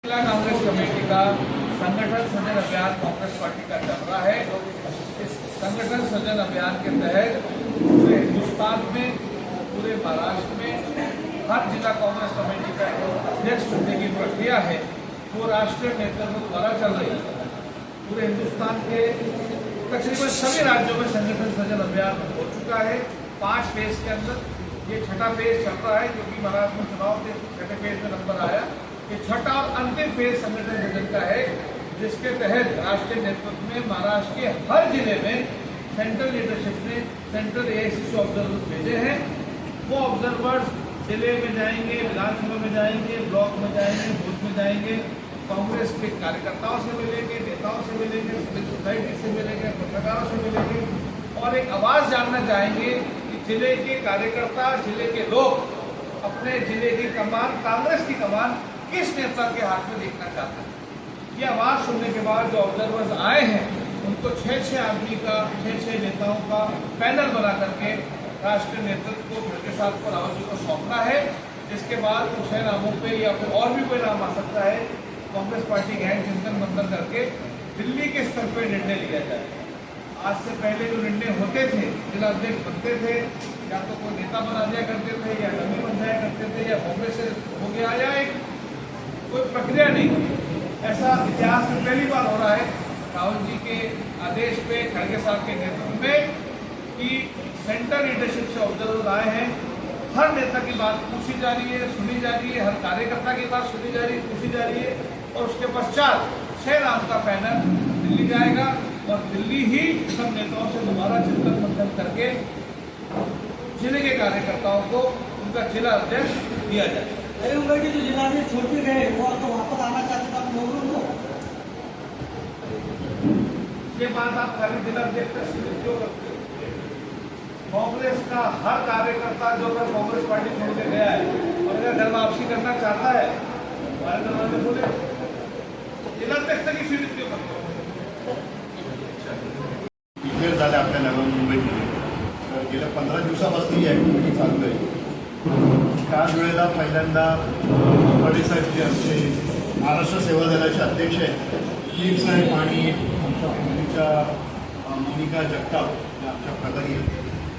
जिला कांग्रेस कमेटी का संगठन सृजन अभियान कांग्रेस पार्टी का चल रहा है। इस संगठन सृजन अभियान के तहत पूरे हिंदुस्तान में, पूरे महाराष्ट्र में हर जिला कांग्रेस कमेटी का अध्यक्ष चुनने की प्रक्रिया है वो राष्ट्रीय नेतृत्व द्वारा चल रही है। पूरे हिंदुस्तान के तकरीबन सभी राज्यों में संगठन सृजन अभियान हो चुका है। 5 फेज के अंदर ये छठा फेज चल रहा है, क्योंकि महाराष्ट्र में चुनाव के छठे फेज में नंबर आया। ये छठा और अंतिम फेज संगठन सृजन का है, जिसके तहत राष्ट्रीय नेतृत्व में महाराष्ट्र के हर जिले में सेंट्रल लीडरशिप ने सेंट्रल एआईसीसी ऑब्जर्वर्स भेजे हैं। वो ऑब्जर्वर्स जिले में जाएंगे, विधानसभा में जाएंगे, ब्लॉक में जाएंगे, बूथ में जाएंगे, कांग्रेस के कार्यकर्ताओं से मिलेंगे, नेताओं से मिलेंगे, सिविल सोसाइटी से मिलेंगे, पत्रकारों से मिलेंगे और एक आवाज जानना चाहेंगे कि जिले के कार्यकर्ता, जिले के लोग अपने जिले की कमान, कांग्रेस की कमान किस नेता के हाथ में देखना चाहते हैं। ये आवाज सुनने के बाद जो ऑब्जर्वर्स आए हैं उनको 6-6 आदमी का, 6-6 नेताओं का पैनल बना करके राष्ट्रीय नेतृत्व को खड़गे साहब को, रावत जी को सौंपना है। जिसके बाद कुछ नामों पे या फिर और भी कोई नाम आ सकता है, कांग्रेस पार्टी गहन चिंतन मंथन करके दिल्ली के स्तर पर निर्णय लिया जाए। आज से पहले जो निर्णय होते थे, जिला अध्यक्ष बनते थे, या तो कोई नेता बना दिया करते थे, या डमी बन जाया करते थे, या कांग्रेस से हो गया, या एक कोई प्रक्रिया नहीं होती। ऐसा इतिहास में पहली बार हो रहा है राहुल जी के आदेश पे, खड़गे साहब के नेतृत्व में, कि सेंट्रल लीडरशिप से ऑब्जर्वर आए हैं। हर नेता की बात पूछी जा रही है, सुनी जा रही है, हर कार्यकर्ता की बात सुनी जा रही है, पूछी जा रही है और उसके पश्चात 6 नाम का पैनल दिल्ली जाएगा और दिल्ली ही सब नेताओं से दोबारा चिंतन मंथन करके जिले के कार्यकर्ताओं को उनका जिला अध्यक्ष दिया जाए। अरे उनका जो जिला में छोड़ के गए वो तो वापस आना चाहते थे आप लोगों को। ये बात आप खाली जिला अध्यक्ष तक सीमित क्यों करते हो? कांग्रेस का हर कार्यकर्ता जो अगर कांग्रेस पार्टी छोड़ के गया है और अगर घर वापसी करना चाहता है, हमारे दरवाजे बोले, जिला अध्यक्ष तक ही सीमित क्यों करते हो? झाले आपल्या नवी मुंबईमध्ये तर गेल्या 15 दिवसापासून ही ॲक्टिव्हिटी चालू आहे। त्याच वेळेला पहिल्यांदा साहेब जे आमचे महाराष्ट्र सेवा दलाचे अध्यक्ष आहेत, कीर साहेब आणि आमच्या मुलीच्या मोनिका जगताप आमच्या प्रभारी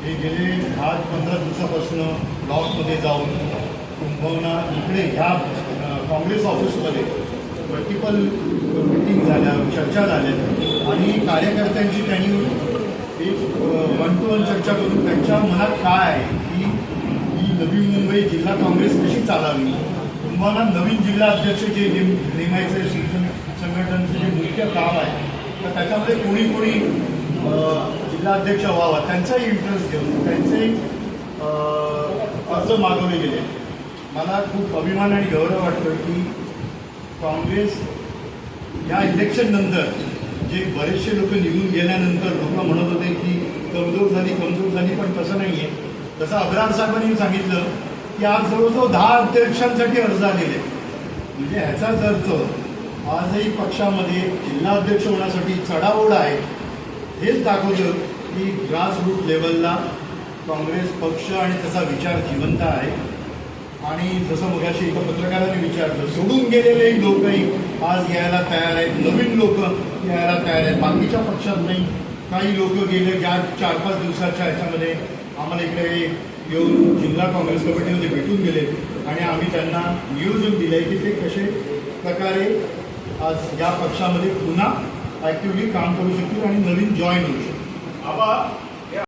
हे गेले 10-15 दिवसापासून ब्लॉकमध्ये जाऊन कुंभवना इकडे ह्या काँग्रेस ऑफिसमध्ये मल्टिपल मीटिंग झाल्या, चर्चा झाल्या आणि कार्यकर्त्यांची त्यांनी एक 1-to-1 चर्चा करून त्यांच्या मनात काय आहे की ही नवी मुंबई जिल्हा काँग्रेस कशी चालावी, तुम्हाला नवीन जिल्हा अध्यक्ष जे नेमायचं संघटनेचं जे मुख्य काम आहे तर त्याच्यामध्ये कोणी कोणी जिल्हा अध्यक्ष व्हावा त्यांचाही इंटरेस्ट घेऊन त्यांचे अर्ज मागवले गेले। मला खूप अभिमान आणि गौरव वाटतो की काँग्रेस या इलेक्शन नंतर जे बरेचसे लोक निघून गेल्यानंतर लोक म्हणत होते की कमजोर झाली, पण तसं नाही आहे। तसं अब्रार साहेबांनी सांगितलं की आज जवळजवळ 10 अध्यक्षांसाठी अर्ज आलेले, म्हणजे ह्याचाच अर्थ आजही पक्षामध्ये जिल्हा अध्यक्ष होण्यासाठी चढाओढ आहे। हेच दाखवतं की ग्रासरूट लेवलला काँग्रेस पक्ष आणि त्याचा विचार जिवंत आहे। आणि जसं मगाशी एका पत्रकाराने विचारलं, सोडून गेलेलेही लोकही आज यायला तयार आहेत, नवीन लोक यायला तयार आहेत। बाकीच्या पक्षात नाही, काही लोक गेले ज्या 4-5 दिवसाच्या ह्याच्यामध्ये आम्हाला इकडे येऊन जिल्हा काँग्रेस कमिटीमध्ये भेटून गेले आणि आम्ही त्यांना नियोजन दिलं आहे की ते कसे प्रकारे आज या पक्षामध्ये पुन्हा ॲक्टिव्हली काम करू शकतील आणि नवीन जॉईन होऊ शकतील।